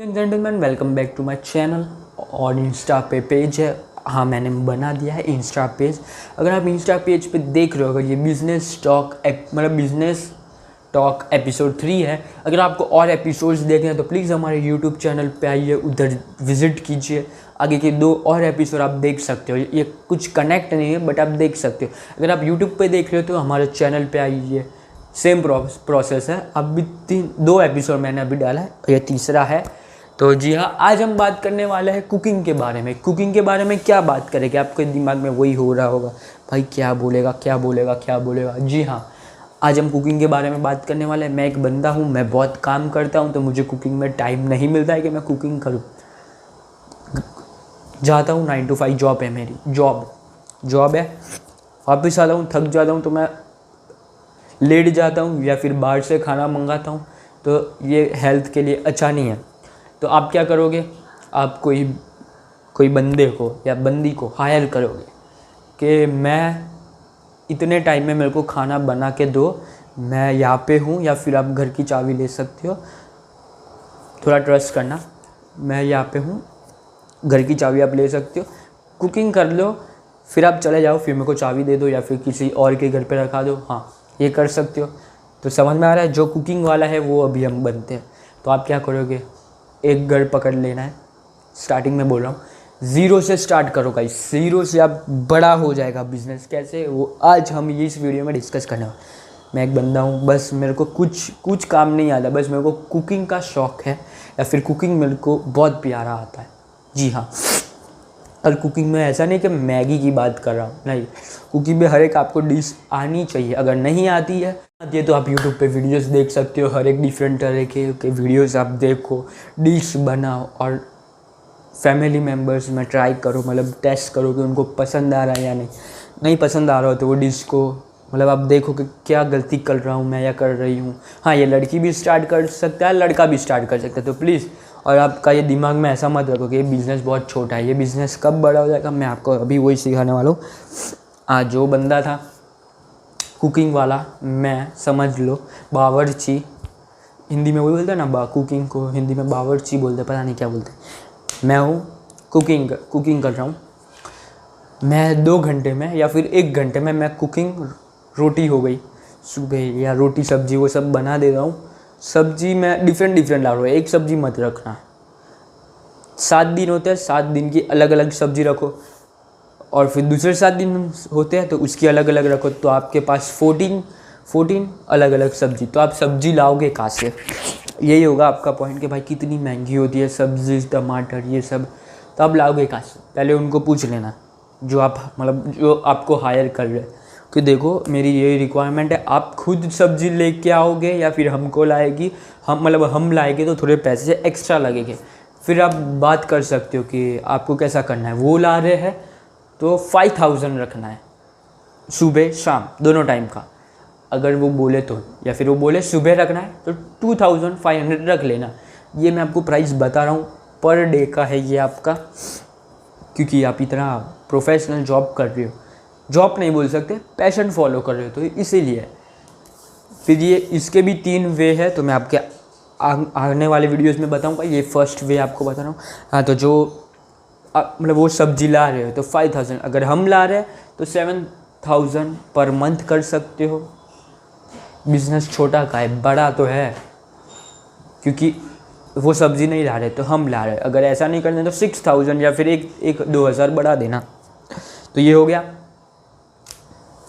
Gentleman welcome back to my channel. और insta पे page है, हाँ मैंने बना दिया है इंस्टा पेज। अगर आप इंस्टा पेज पे देख रहे हो, अगर ये business talk business talk episode 3 है। अगर आपको और एपिसोड्स देखने हैं तो प्लीज़ हमारे यूट्यूब चैनल पे आइए, उधर विज़िट कीजिए। आगे के 2 और एपिसोड आप देख सकते हो। ये कुछ कनेक्ट नहीं है बट आप देख सकते हो। अगर आप यूट्यूब पे देख रहे हो तो हमारे चैनल पे आइए, सेम प्रोसेस है। अभी 2 एपिसोड मैंने अभी डाला है, ये तीसरा है। तो जी हाँ, आज हम बात करने वाले हैं कुकिंग के बारे में। कुकिंग के बारे में क्या बात करेंगे, आपके दिमाग में वही हो रहा होगा, भाई क्या बोलेगा क्या बोलेगा क्या बोलेगा। जी हाँ, आज हम कुकिंग के बारे में बात करने वाले हैं। मैं एक बंदा हूँ, मैं बहुत काम करता हूँ, तो मुझे कुकिंग में टाइम नहीं मिलता है कि मैं कुकिंग करूँ। जाता हूँ 9 to 5 जॉब है मेरी, जॉब है। वापस आता हूँ, थक जाता हूँ तो मैं लेट जाता हूँ या फिर बाहर से खाना मंगाता हूँ। तो ये हेल्थ के लिए अच्छा नहीं है। तो आप क्या करोगे, आप कोई बंदे को या बंदी को हायर करोगे कि मैं इतने टाइम में मेरे को खाना बना के दो, मैं यहाँ पे हूँ। या फिर आप घर की चाबी ले सकते हो, थोड़ा ट्रस्ट करना, मैं यहाँ पे हूँ, घर की चाबी आप ले सकते हो, कुकिंग कर लो, फिर आप चले जाओ, फिर मेरे को चाबी दे दो या फिर किसी और के घर पे रखा दो। हाँ, ये कर सकते हो। तो समझ में आ रहा है, जो कुकिंग वाला है वो अभी हम बनते हैं। तो आप क्या करोगे, एक घर पकड़ लेना है। स्टार्टिंग में बोल रहा हूँ, ज़ीरो से स्टार्ट करो गाइस, ज़ीरो से आप बड़ा हो जाएगा बिजनेस। कैसे, वो आज हम ये इस वीडियो में डिस्कस करने वाले। मैं एक बंदा हूँ, बस मेरे को कुछ काम नहीं आता, बस मेरे को कुकिंग का शौक़ है, या फिर कुकिंग मेरे को बहुत प्यारा आता है। जी हाँ, और कुकिंग में ऐसा नहीं कि मैगी की बात कर रहा हूँ, नहीं, कुकिंग में हर एक आपको डिश आनी चाहिए। अगर नहीं आती है तो आप यूट्यूब पे वीडियोस देख सकते हो, हर एक डिफरेंट तरह के वीडियोस आप देखो, डिश बनाओ और फैमिली मेम्बर्स में ट्राई करो, मतलब टेस्ट करो कि उनको पसंद आ रहा है या नहीं पसंद आ रहा हो तो वो डिश को मतलब आप देखो कि क्या गलती कर रहा हूँ मैं या कर रही हूँ। हाँ, ये लड़की भी स्टार्ट कर सकता है, लड़का भी स्टार्ट कर सकता है। तो प्लीज़, और आपका ये दिमाग में ऐसा मत रखो कि ये बिज़नेस बहुत छोटा है, ये बिज़नेस कब बड़ा हो जाएगा मैं आपको अभी वही सिखाने वाला हूँ। आज जो बंदा था कुकिंग वाला, मैं समझ लो बावर्ची, हिंदी में वही बोलते हैं ना, कुकिंग को हिंदी में बावर्ची बोलते, पता नहीं क्या बोलते। मैं हूँ कुकिंग कर रहा हूँ। मैं 2 घंटे में या फिर 1 घंटे में मैं कुकिंग, रोटी हो गई सुबह या रोटी सब्जी वो सब बना दे रहा हूँ। सब्जी में डिफरेंट ला रहा हूँ, एक सब्जी मत रखना। 7 दिन होते हैं, 7 दिन की अलग अलग सब्जी रखो, और फिर दूसरे 7 दिन होते हैं तो उसकी अलग अलग रखो। तो आपके पास 14 अलग अलग सब्जी। तो आप सब्जी लाओगे कहाँ से, यही होगा आपका पॉइंट कि भाई कितनी महंगी होती है सब्जी, टमाटर ये सब। तो आप लाओगे कहाँ से, पहले उनको पूछ लेना, जो आपको हायर कर रहे हैं कि देखो मेरी ये रिक्वायरमेंट है, आप खुद सब्जी लेके आओगे या फिर हमको लाएगी, हम लाएंगे तो थोड़े पैसे एक्स्ट्रा लगेंगे। फिर आप बात कर सकते हो कि आपको कैसा करना है। वो ला रहे हैं तो 5000 रखना है, सुबह शाम दोनों टाइम का। अगर वो बोले तो, या फिर वो बोले सुबह रखना है तो 2500 रख लेना। ये मैं आपको प्राइस बता रहा हूँ, पर डे का है ये आपका, क्योंकि आप इतना प्रोफेशनल जॉब कर रहे हो, जॉब नहीं बोल सकते, पैशन फॉलो कर रहे हो, तो इसीलिए। फिर ये इसके भी 3 वे है, तो मैं आपके आने वाले वीडियोस में बताऊंगा। ये फर्स्ट वे आपको बता रहा हूँ। हाँ, तो जो वो सब्जी ला रहे हो तो 5000, अगर हम ला रहे हैं तो 7000 पर मंथ कर सकते हो। बिज़नेस छोटा का है, बड़ा तो है, क्योंकि वो सब्ज़ी नहीं ला रहे तो हम ला रहे हैं। अगर ऐसा नहीं करना तो 6000 या फिर एक 2000 बढ़ा देना। तो ये हो गया।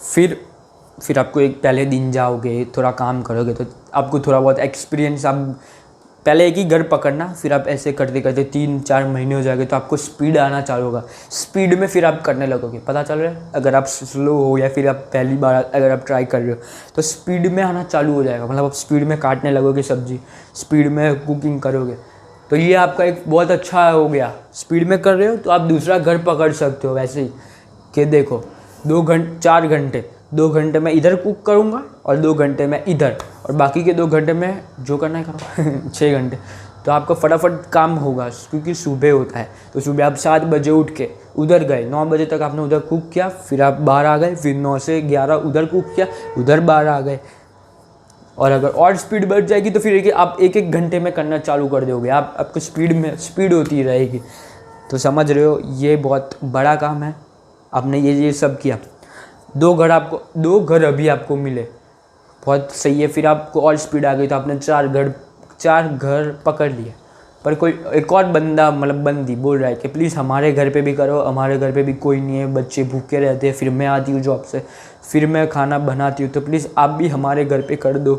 फिर आपको एक पहले दिन जाओगे, थोड़ा काम करोगे तो आपको थोड़ा बहुत एक्सपीरियंस, आप पहले एक ही घर पकड़ना, फिर आप ऐसे करते करते 3-4 महीने हो जाएंगे तो आपको स्पीड आना चालू होगा। स्पीड में फिर आप करने लगोगे, पता चल रहा है। अगर आप स्लो हो या फिर आप पहली बार अगर आप ट्राई कर रहे हो तो स्पीड में आना चालू हो जाएगा, मतलब आप स्पीड में काटने लगोगे सब्जी, स्पीड में कुकिंग करोगे। तो ये आपका एक बहुत अच्छा हो गया। स्पीड में कर रहे हो तो आप दूसरा घर पकड़ सकते हो वैसे ही, कि देखो 4 घंटे, 2 घंटे मैं इधर कुक करूँगा और 2 घंटे मैं इधर, और बाकी के 2 घंटे में जो करना है करो 6 घंटे। तो आपका फटाफट काम होगा, क्योंकि सुबह होता है। तो सुबह आप 7 बजे उठ के उधर गए, 9 बजे तक आपने उधर कुक किया, फिर आप बाहर आ गए, फिर 9 से 11 उधर कुक किया, उधर बाहर आ गए। और अगर और स्पीड बढ़ जाएगी तो फिर आप एक एक घंटे में करना चालू कर दोगे, आपको स्पीड होती रहेगी। तो समझ रहे हो, ये बहुत बड़ा काम है। आपने ये सब किया, 2 घर अभी आपको मिले, बहुत सही है। फिर आपको और स्पीड आ गई तो आपने 4 घर पकड़ लिए। पर कोई एक और बंदा मतलब बंदी बोल रहा है कि प्लीज़ हमारे घर पे भी करो, हमारे घर पे भी कोई नहीं है, बच्चे भूखे रहते हैं, फिर मैं आती हूँ जॉब से, फिर मैं खाना बनाती हूँ, तो प्लीज़ आप भी हमारे घर पे कर दो।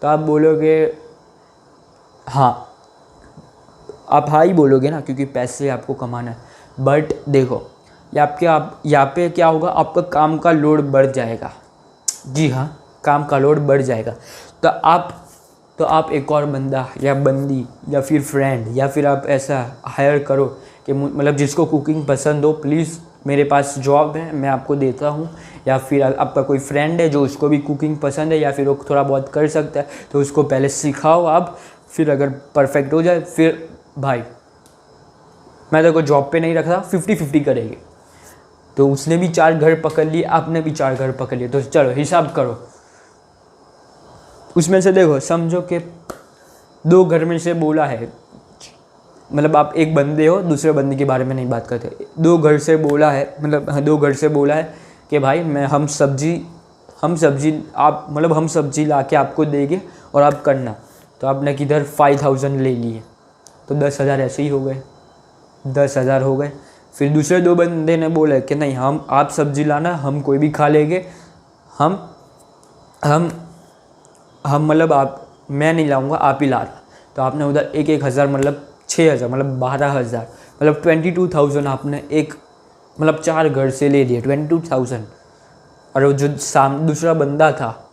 तो आप बोलोगे हाँ, आप हाँ ही बोलोगे ना, क्योंकि पैसे आपको कमाना है। बट देखो, यहाँ पे क्या होगा, आपका काम का लोड बढ़ जाएगा। जी हाँ, काम का लोड बढ़ जाएगा। तो आप एक और बंदा या बंदी या फिर फ्रेंड या फिर आप ऐसा हायर करो कि मतलब जिसको कुकिंग पसंद हो, प्लीज़ मेरे पास जॉब है, मैं आपको देता हूँ। या फिर आपका कोई फ्रेंड है जो उसको भी कुकिंग पसंद है या फिर वो थोड़ा बहुत कर सकता है, तो उसको पहले सिखाओ आप। फिर अगर परफेक्ट हो जाए, फिर भाई मैं तो कोई जॉब पे नहीं रख रहा, 50-50 करेंगे। तो उसने भी 4 घर पकड़ लिए, आपने भी 4 घर पकड़ लिए, तो चलो हिसाब करो। उसमें से देखो, समझो कि 2 घर में से बोला है, मतलब आप एक बंदे हो, दूसरे बंदे के बारे में नहीं बात करते, 2 घर से बोला है, मतलब 2 घर से बोला है कि भाई हम सब्जी ला के आपको देंगे और आप करना। तो आपने किधर 5000 ले लिए, तो 10,000 ऐसे ही हो गए, 10,000 हो गए। फिर दूसरे 2 बंदे ने बोला कि नहीं, आप सब्जी लाना, हम कोई भी खा लेंगे, हम मतलब मैं नहीं लाऊंगा, आप ही ला रहा। तो आपने उधर 1,000 मतलब 6,000 मतलब 12,000 मतलब 22,000 आपने मतलब 4 घर से ले लिए, 22,000। और वो जो दूसरा बंदा था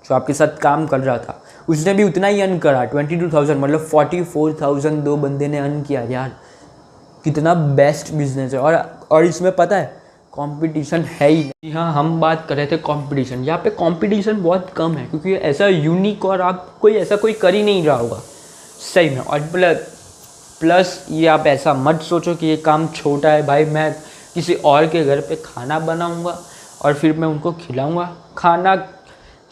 जो आपके साथ काम कर रहा था, उसने भी उतना ही अर्न करा, 22,000 मतलब 44,000 2 बंदे ने अर्न किया। यार कितना बेस्ट बिजनेस है। और इसमें पता है, कंपटीशन है ही नहीं। हाँ, हम बात कर रहे थे कंपटीशन, यहाँ पे कंपटीशन बहुत कम है, क्योंकि ऐसा यूनिक और ऐसा कोई कर ही नहीं रहा होगा सही में। और प्लस ये आप ऐसा मत सोचो कि ये काम छोटा है। भाई मैं किसी और के घर पे खाना बनाऊंगा और फिर मैं उनको खिलाऊंगा। खाना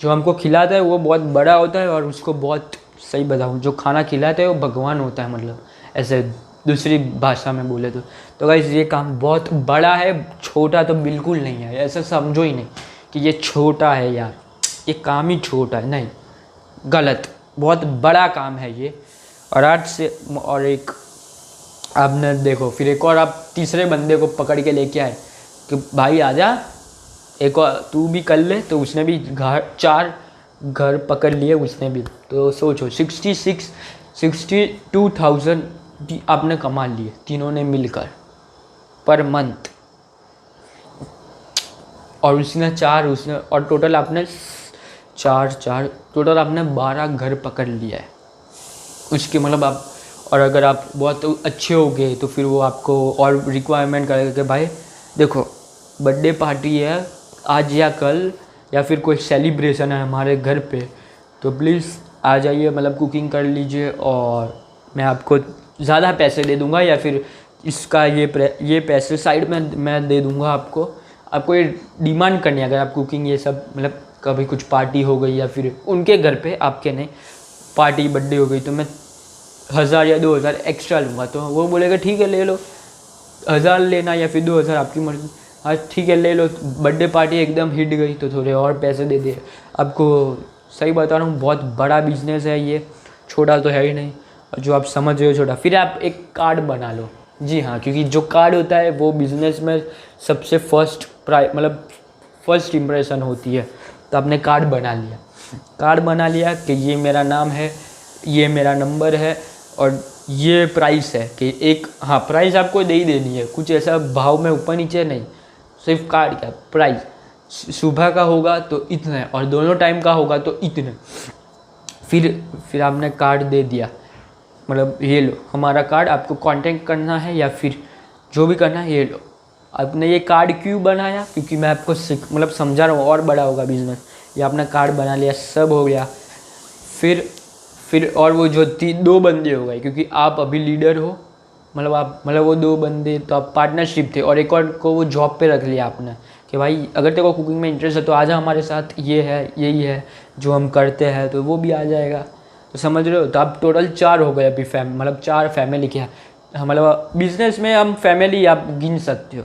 जो हमको खिलाता है वो बहुत बड़ा होता है, और उसको बहुत सही बताऊँ, जो खाना खिलाता है वो भगवान होता है, मतलब ऐसे दूसरी भाषा में बोले तो गाइस ये काम बहुत बड़ा है, छोटा तो बिल्कुल नहीं है। ऐसा समझो ही नहीं कि ये छोटा है यार, ये काम ही छोटा है, नहीं, गलत, बहुत बड़ा काम है ये। और आज से और एक आपने देखो, फिर एक और आप तीसरे बंदे को पकड़ के लेके आए कि भाई आजा, एक और तू भी कर ले। तो उसने भी 4 घर पकड़ लिए उसने भी। तो सोचो 62,000 आपने कमा लिए तीनों ने मिलकर पर मंथ। और उसने और टोटल आपने 4 टोटल आपने 12 घर पकड़ लिया है उसके, मतलब आप। और अगर आप बहुत अच्छे हो गए तो फिर वो आपको और रिक्वायरमेंट करेगा कि भाई देखो, बर्थडे पार्टी है आज या कल, या फिर कोई सेलिब्रेशन है हमारे घर पे, तो प्लीज़ आ जाइए, मतलब कुकिंग कर लीजिए और मैं आपको ज़्यादा पैसे दे दूँगा, या फिर इसका ये पैसे साइड में मैं दे दूँगा आपको ये डिमांड करनी है। अगर आप कुकिंग ये सब, मतलब कभी कुछ पार्टी हो गई या फिर उनके घर पे, आपके नहीं, पार्टी बर्थडे हो गई, तो मैं 1,000 या 2,000 एक्स्ट्रा लूँगा। तो वो बोलेगा ठीक है ले लो, 1,000 लेना या फिर 2,000 आपकी मर्ज़ी। हाँ ठीक है ले लो। बर्थडे पार्टी एकदम हिट गई तो थोड़े और पैसे दे दिए आपको। सही बता रहा हूँ, बहुत बड़ा बिजनेस है ये, छोटा तो है ही नहीं। जो आप समझ रहे हो छोटा। फिर आप एक कार्ड बना लो। जी हाँ, क्योंकि जो कार्ड होता है वो बिज़नेस में सबसे फर्स्ट इम्प्रेशन होती है। तो आपने कार्ड बना लिया कि ये मेरा नाम है, ये मेरा नंबर है और ये प्राइस है कि प्राइस आपको दे ही देनी है, कुछ ऐसा भाव में ऊपर नीचे नहीं, सिर्फ कार्ड का प्राइस। सुबह का होगा तो इतने और दोनों टाइम का होगा तो इतने। फिर आपने कार्ड दे दिया, मतलब ये लो हमारा कार्ड, आपको कांटेक्ट करना है या फिर जो भी करना है ये लो। आपने ये कार्ड क्यों बनाया, क्योंकि मैं आपको समझा रहा हूँ, और बड़ा होगा बिजनेस। ये आपने कार्ड बना लिया, सब हो गया। फिर और वो जो 2 बंदे हो गए, क्योंकि आप अभी लीडर हो मतलब आप मतलब वो 2 बंदे तो आप पार्टनरशिप थे और एक और को वो जॉब पे रख लिया आपने कि भाई अगर तेरे को कुकिंग में इंटरेस्ट है तो आजा हमारे साथ, ये है यही है जो हम करते हैं, तो वो भी आ जाएगा। तो समझ रहे हो, तो आप टोटल 4 हो गए अभी मतलब 4 फैमिली के। मतलब बिजनेस में हम फैमिली आप गिन सकते हो।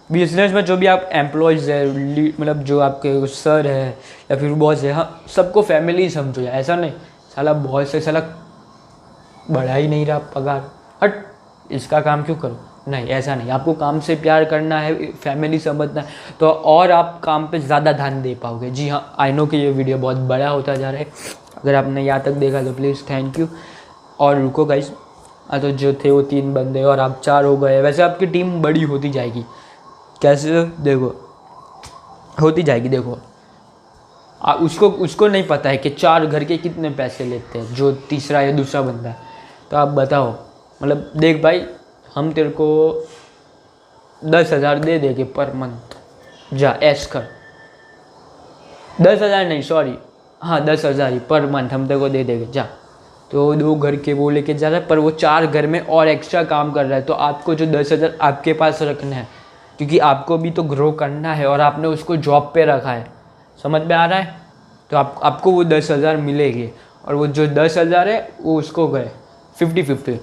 बिजनेस में जो भी आप एम्प्लॉयज़ है, मतलब जो आपके सर है या फिर बॉस है, हाँ सबको फैमिली समझो यार। ऐसा नहीं साला बॉस से साला बढ़ा ही नहीं रहा पगार, हट इसका काम क्यों करो, नहीं ऐसा नहीं। आपको काम से प्यार करना है, फैमिली समझना है, तो और आप काम पे ज़्यादा ध्यान दे पाओगे। जी हाँ, आई नो कि ये वीडियो बहुत बड़ा होता जा रहा है, अगर आपने यहाँ तक देखा तो प्लीज़ थैंक यू। और रुको गाइस, तो जो थे वो 3 बंदे और आप 4 हो गए। वैसे आपकी टीम बड़ी होती जाएगी, कैसे देखो होती जाएगी। देखो उसको नहीं पता है कि 4 घर के कितने पैसे लेते हैं जो तीसरा या दूसरा बंदा है। तो आप बताओ, मतलब देख भाई हम तेरे को 10,000 दे देंगे पर मंथ, जा ऐश कर। 10,000 नहीं सॉरी, हाँ 10,000 ही पर मंथ हम तेरे को दे देंगे, जा। तो 2 घर के वो लेके जा रहा है, पर वो 4 घर में और एक्स्ट्रा काम कर रहा है। तो आपको जो 10,000 आपके पास रखना है, क्योंकि आपको भी तो ग्रो करना है और आपने उसको जॉब पे रखा है, समझ में आ रहा है। तो आपको वो 10,000 मिलेगी और वो जो 10,000 है वो उसको गए 50-50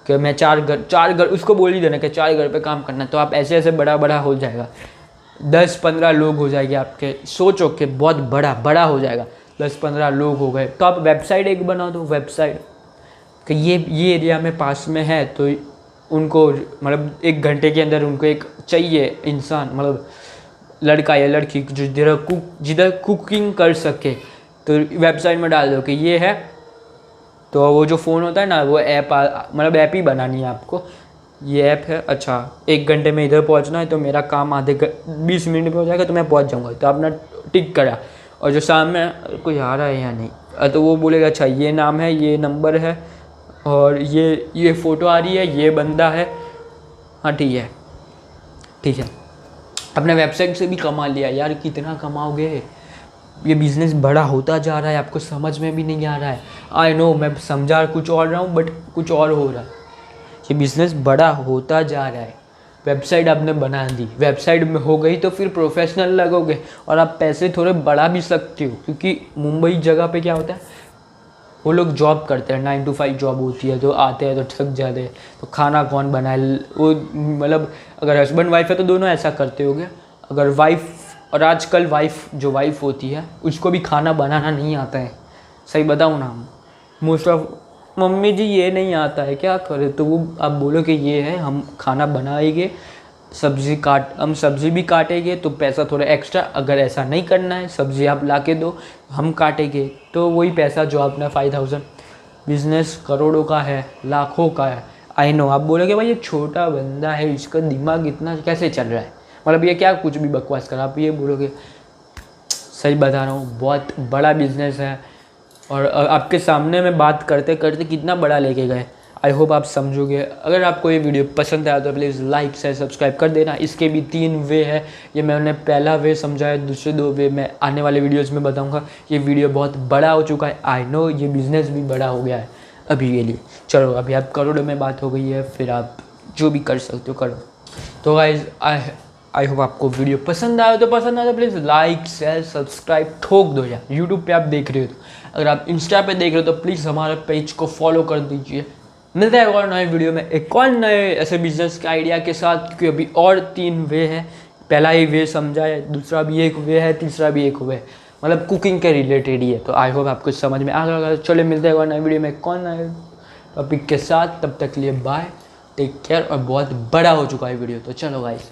कि मैं 4 घर उसको बोल ही देना कि 4 घर पे काम करना है। तो आप ऐसे ऐसे बड़ा हो जाएगा, 10-15 लोग हो जाएंगे आपके। सोचो कि बहुत बड़ा हो जाएगा, 10-15 लोग हो गए। तो आप वेबसाइट एक बना दो, वेबसाइट कि ये एरिया में पास में है, तो उनको मतलब 1 घंटे के अंदर उनको एक चाहिए इंसान, मतलब लड़का या लड़की जो जिधर कुकिंग कर सके। तो वेबसाइट में डाल दो कि ये है, तो वो जो फ़ोन होता है ना, वो ऐप मतलब ऐप ही बनानी है आपको। ये ऐप है, अच्छा 1 घंटे में इधर पहुंचना है तो मेरा काम 20 मिनट में हो जाएगा, तो मैं पहुंच जाऊंगा। तो आपने टिक करा, और जो सामने कोई आ रहा है या नहीं, तो वो बोलेगा अच्छा ये नाम है, ये नंबर है, और ये फ़ोटो आ रही है, ये बंदा है, हाँ ठीक है। अपने वेबसाइट से भी कमा लिया यार, कितना कमाओगे। ये बिज़नेस बड़ा होता जा रहा है, आपको समझ में भी नहीं आ रहा है। आई नो मैं समझा कुछ और रहा हूँ, बट कुछ और हो रहा है। ये बिज़नेस बड़ा होता जा रहा है। वेबसाइट आपने बना दी, वेबसाइट में हो गई तो फिर प्रोफेशनल लगोगे और आप पैसे थोड़े बढ़ा भी सकते हो। क्योंकि मुंबई जगह पे क्या होता है, वो लोग जॉब करते हैं, 9 to 5 जॉब होती है, तो आते हैं तो थक जाते हैं, तो खाना कौन बनाए। वो मतलब अगर हस्बैंड वाइफ है तो दोनों ऐसा करते होंगे। अगर वाइफ, और आजकल वाइफ होती है उसको भी खाना बनाना नहीं आता है, सही बताऊँ ना, मोस्ट ऑफ मम्मी जी ये नहीं आता है क्या करे, तो वो आप बोलो कि ये है हम खाना बनाएंगे, हम सब्ज़ी भी काटेंगे तो पैसा थोड़ा एक्स्ट्रा। अगर ऐसा नहीं करना है, सब्ज़ी आप ला के दो हम काटेंगे, तो वही पैसा जो आपने 5,000। बिज़नेस करोड़ों का है, लाखों का है। आई नो आप बोलोगे भाई ये छोटा बंदा है, इसका दिमाग इतना कैसे चल रहा है, मतलब ये क्या कुछ भी बकवास कर। आप ये बोलोगे, सही बता रहा हूँ, बहुत बड़ा बिज़नेस है। और आपके सामने में बात करते करते कितना बड़ा लेके गए। आई होप आप समझोगे। अगर आपको ये वीडियो पसंद आया तो प्लीज़ लाइक शेयर सब्सक्राइब कर देना। इसके भी 3 वे है, ये मैंने पहला वे समझाया, दूसरे 2 वे मैं आने वाले वीडियोज़ में बताऊँगा। ये वीडियो बहुत बड़ा हो चुका है, आई नो ये बिज़नेस भी बड़ा हो गया है अभी के लिए। चलो अभी आप करोड़ों में बात हो गई है, फिर आप जो भी कर सकते हो करो। तो गाइज आई होप आपको वीडियो पसंद आया तो प्लीज़ लाइक शेयर सब्सक्राइब ठोक दो यार। यूट्यूब पे आप देख रहे हो तो, अगर आप इंस्टा पे देख रहे हो तो प्लीज़ हमारे पेज को फॉलो कर दीजिए। मिलता है और नए वीडियो में एक और नए ऐसे बिजनेस के आइडिया के साथ, क्योंकि अभी और 3 वे है। पहला ही वे समझा है, दूसरा भी एक वे है, तीसरा भी एक वे, मतलब कुकिंग के रिलेटेड ही है। तो आई होप आपको समझ में आ गया। चलो मिलते हैं और नए वीडियो में एक और नए टॉपिक के साथ, तब तक लिए बाय, टेक केयर। और बहुत बड़ा हो चुका है वीडियो, तो चलो गाइस।